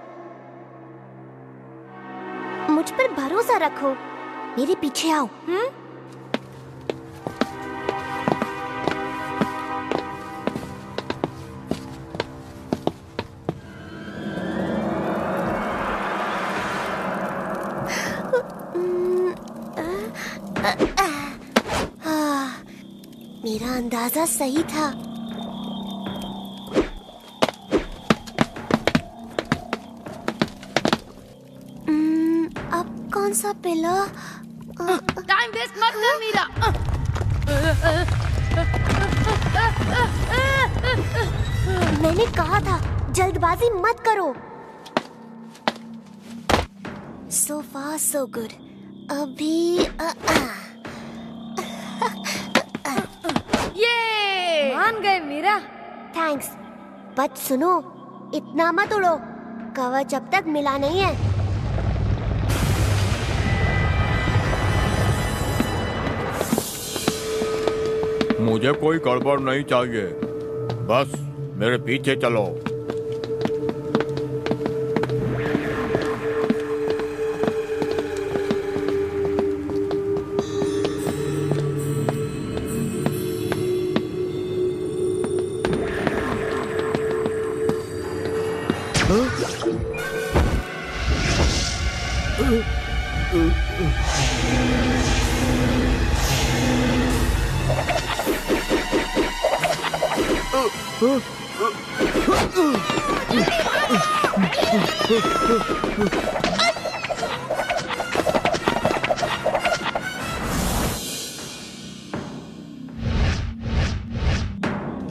मुझ मुझ पर भरोसा रखो। मेरे पीछे आओ। मेरा अंदाजा सही था। अब कौन सा पिला? टाइम वेस्ट मत कर मीरा। मैंने कहा था जल्दबाजी मत करो। So far so good. अभी ये मान गए मीरा। थैंक्स। बट सुनो, इतना मत उड़ो, कवच अब तक मिला नहीं है। मुझे कोई गड़बड़ नहीं चाहिए, बस मेरे पीछे चलो।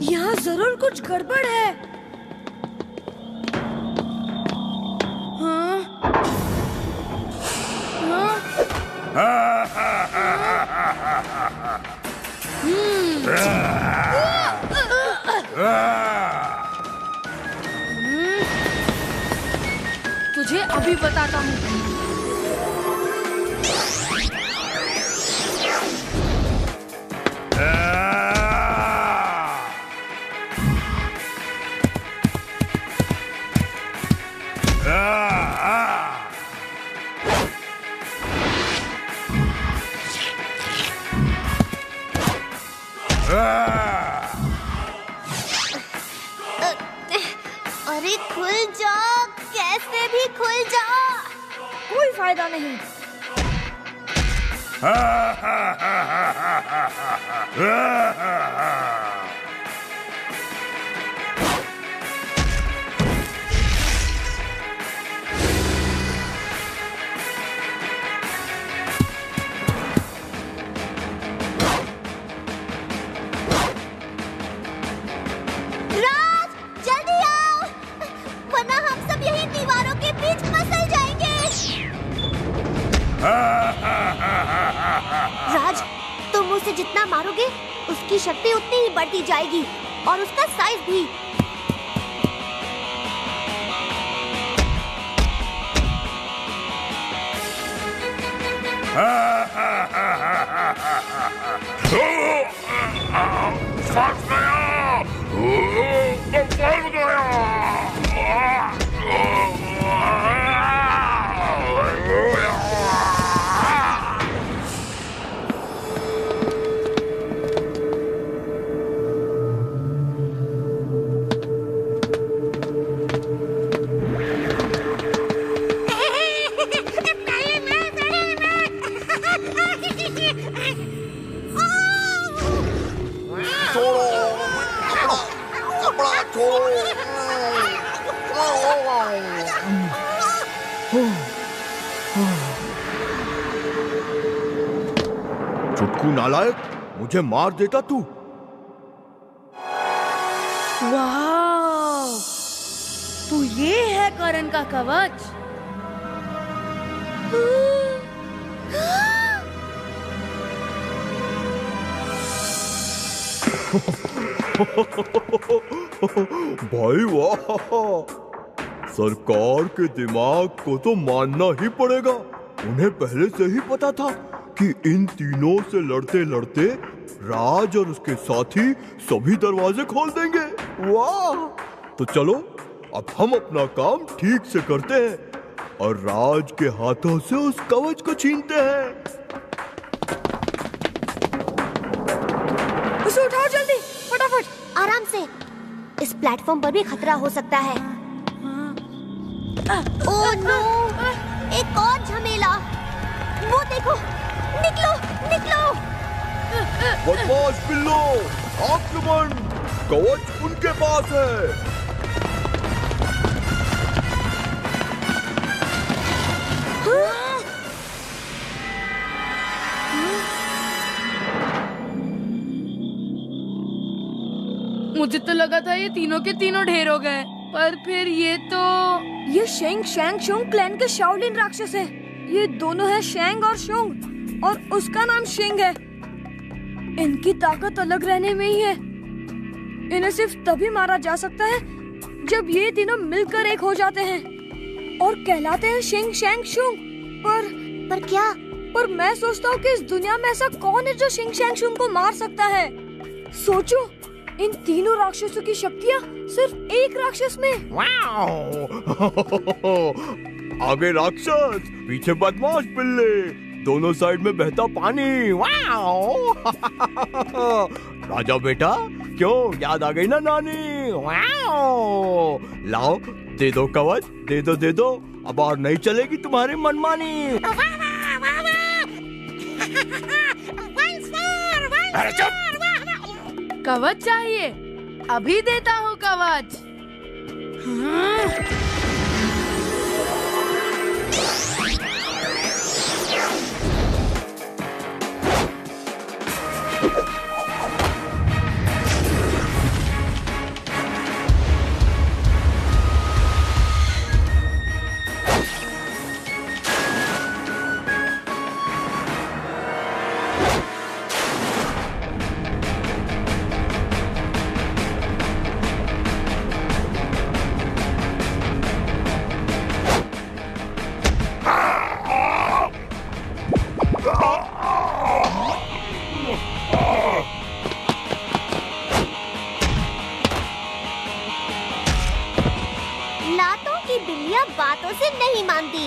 यहाँ जरूर कुछ गड़बड़ है। तुझे अभी बताता हूँ। अरे खुल जाओ, कैसे भी खुल जाओ। कोई फायदा नहीं। राज, जल्दी आओ, वरना हम सब यहीं दीवारों के बीच फंस जाएंगे। राज, तुम उसे जितना मारोगे उसकी शक्ति उतनी ही बढ़ती जाएगी और उसका साइज भी। फंस गया, फंस गया। चुटकू नालायक, मुझे मार देता तू। वाह, तो ये है करण का कवच। भाई वाह, सरकार के दिमाग को तो मानना ही पड़ेगा। उन्हें पहले से ही पता था कि इन तीनों से लड़ते लड़ते राज और उसके साथी सभी दरवाजे खोल देंगे। वाह, तो चलो अब हम अपना काम ठीक से करते हैं। और राज के हाथों से उस कवच को छीनते हैं। उसे उठाओ जल्दी, फटाफट। आराम से, इस प्लेटफॉर्म पर भी खतरा हो सकता है। ओह नो, एक और झमेला। वो देखो, निकलो निकलो। बदमाश बिल्लो, आक्रमण! कवच उनके पास है। मुझे तो लगा था ये तीनों के तीनों ढेर हो गए, पर फिर ये शेंग शैंग शुंग क्लैन के शाओलिन राक्षस है। ये दोनों है शेंग और शुंग, और उसका नाम शिंग है। इनकी ताकत अलग रहने में ही है। इन्हें सिर्फ तभी मारा जा सकता है जब ये तीनों मिलकर एक हो जाते हैं और कहलाते हैं शिंग शैंग शुंग। पर क्या? पर मैं सोचता हूँ कि इस दुनिया में ऐसा कौन है जो शिंग शैंग शुंग को मार सकता है। सोचो, इन तीनों राक्षसों की शक्तियाँ सिर्फ एक राक्षस में। आगे राक्षस, पीछे बदमाश बिल्ले, दोनों साइड में बहता पानी। राजा बेटा, क्यों याद आ गई ना नानी? लाओ, दे दो कवच, दे दो। अब और नहीं चलेगी तुम्हारी मनमानी। अरे चुप! कवच चाहिए? अभी देता हूँ कवच। लातों की बिल्लियां बातों से नहीं मानती।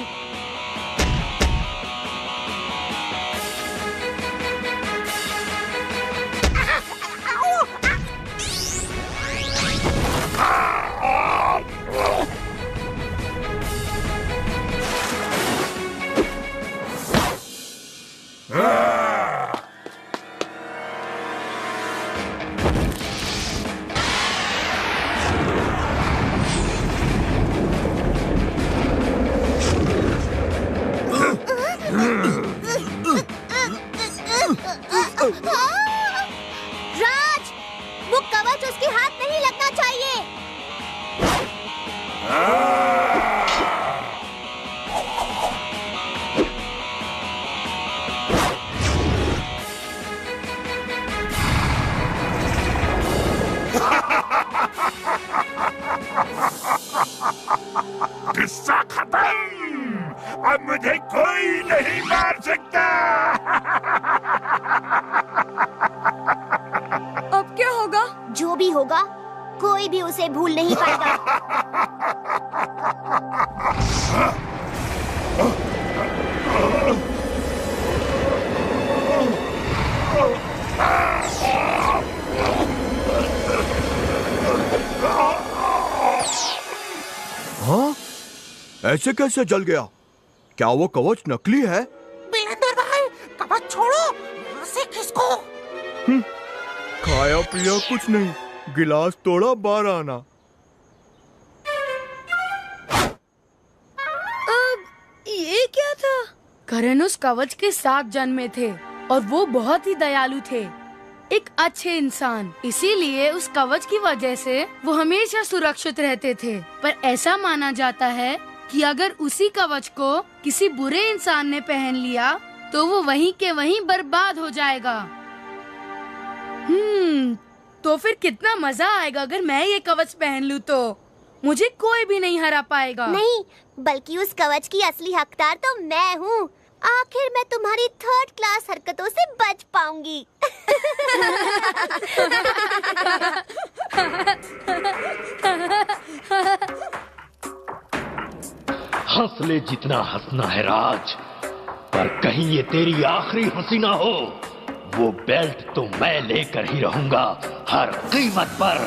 राज, वो कवच उसके हाथ नहीं लगना चाहिए। किस्सा खत्म। अब मुझे कोई नहीं मार सकता। अब क्या होगा? जो भी होगा, कोई भी उसे भूल नहीं पाएगा। हाँ? ऐसे कैसे जल गया? क्या वो कवच नकली है? बिलेंदर भाई, कवच छोड़ो, यहाँ से खिसको। खाया पिया कुछ नहीं, गिलास तोड़ा बाहर आना। अब ये क्या था? करण उस कवच के साथ जन्मे थे और वो बहुत ही दयालु थे, एक अच्छे इंसान। इसीलिए उस कवच की वजह से वो हमेशा सुरक्षित रहते थे। पर ऐसा माना जाता है कि अगर उसी कवच को किसी बुरे इंसान ने पहन लिया तो वो वहीं के वहीं बर्बाद हो जाएगा। तो फिर कितना मजा आएगा अगर मैं ये कवच पहन लूं तो मुझे कोई भी नहीं हरा पाएगा। नहीं, बल्कि उस कवच की असली हकदार तो मैं हूँ। आखिर मैं तुम्हारी 3rd क्लास हरकतों से बच पाऊंगी। हंस ले जितना हंसना है राज, पर कहीं ये तेरी आखिरी हंसी ना हो। वो बेल्ट तो मैं लेकर ही रहूंगा हर कीमत पर।